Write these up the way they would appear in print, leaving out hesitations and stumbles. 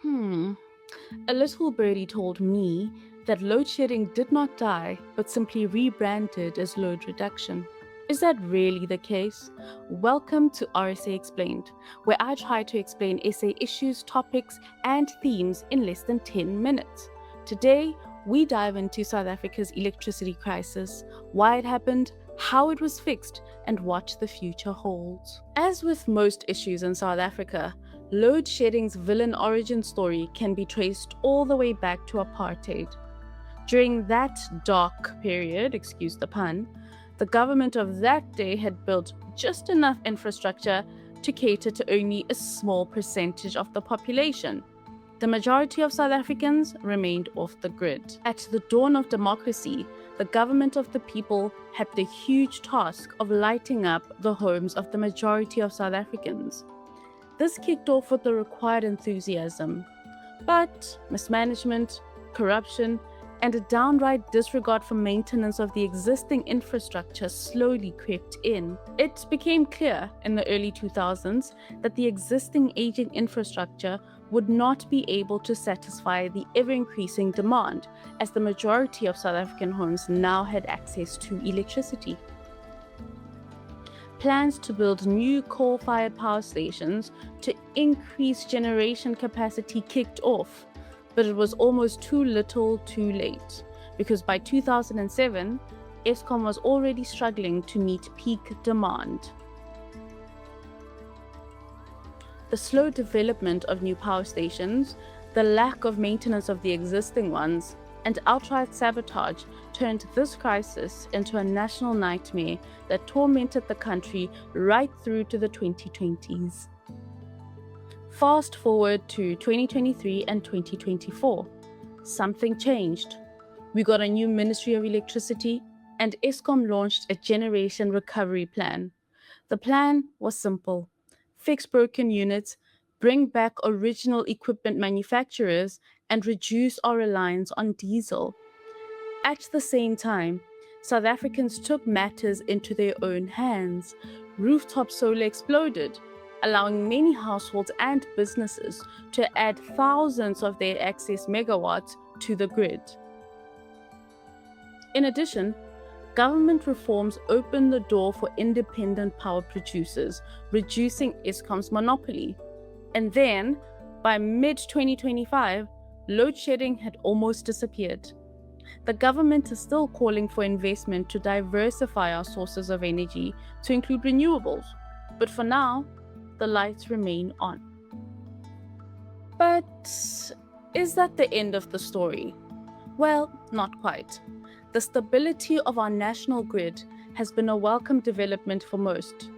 Hmm. A little birdie told me that load shedding did not die, but simply rebranded as load reduction. Is that really the case? Welcome to RSA Explained, where I try to explain SA issues, topics, and themes in less than 10 minutes. Today, we dive into South Africa's electricity crisis, why it happened, how it was fixed, and what the future holds. As with most issues in South Africa, load shedding's villain origin story can be traced all the way back to apartheid. During that dark period, excuse the pun, the government of that day had built just enough infrastructure to cater to only a small percentage of the population. The majority of South Africans remained off the grid. At the dawn of democracy, the government of the people had the huge task of lighting up the homes of the majority of South Africans. This kicked off with the required enthusiasm, but mismanagement, corruption, and a downright disregard for maintenance of the existing infrastructure slowly crept in. It became clear in the early 2000s that the existing aging infrastructure would not be able to satisfy the ever-increasing demand, as the majority of South African homes now had access to electricity. Plans to build new coal-fired power stations to increase generation capacity kicked off, but it was almost too little too late, because by 2007, Eskom was already struggling to meet peak demand. The slow development of new power stations, the lack of maintenance of the existing ones, and outright sabotage turned this crisis into a national nightmare that tormented the country right through to the 2020s. Fast forward to 2023 and 2024. Something changed. We got a new Ministry of Electricity, and Eskom launched a generation recovery plan. The plan was simple: fix broken units, bring back original equipment manufacturers, and reduce our reliance on diesel. At the same time, South Africans took matters into their own hands. Rooftop solar exploded, allowing many households and businesses to add thousands of their excess megawatts to the grid. In addition, government reforms opened the door for independent power producers, reducing Eskom's monopoly. And then, by mid-2025, load shedding had almost disappeared. The government is still calling for investment to diversify our sources of energy to include renewables, but for now, the lights remain on. But is that the end of the story? Well, not quite. The stability of our national grid has been a welcome development for most,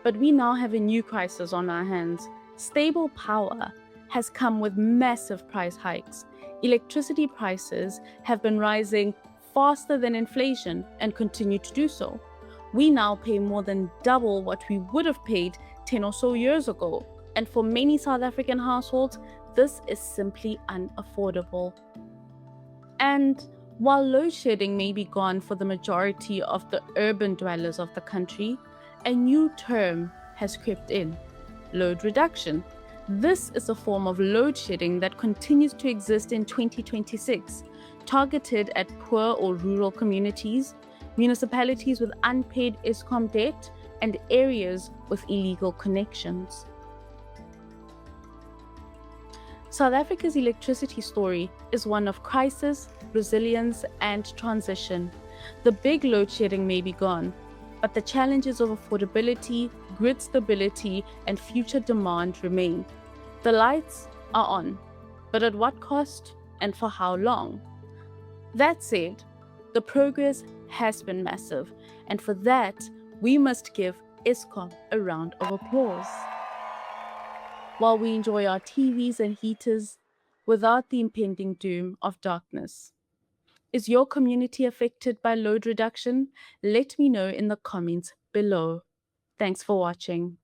but we now have a new crisis on our hands. Stable power has come with massive price hikes. Electricity prices have been rising faster than inflation and continue to do so. We now pay more than double what we would have paid 10 or so years ago. And for many South African households, this is simply unaffordable. And while load shedding may be gone for the majority of the urban dwellers of the country, a new term has crept in: load reduction. This is a form of load shedding that continues to exist in 2026, targeted at poor or rural communities, municipalities with unpaid Eskom debt, and areas with illegal connections. South Africa's electricity story is one of crisis, resilience, and transition. The big load shedding may be gone, but the challenges of affordability, grid stability, and future demand remain. The lights are on, but at what cost and for how long? That said, the progress has been massive, and for that, we must give Eskom a round of applause. While we enjoy our TVs and heaters without the impending doom of darkness. Is your community affected by load reduction? Let me know in the comments below. Thanks for watching.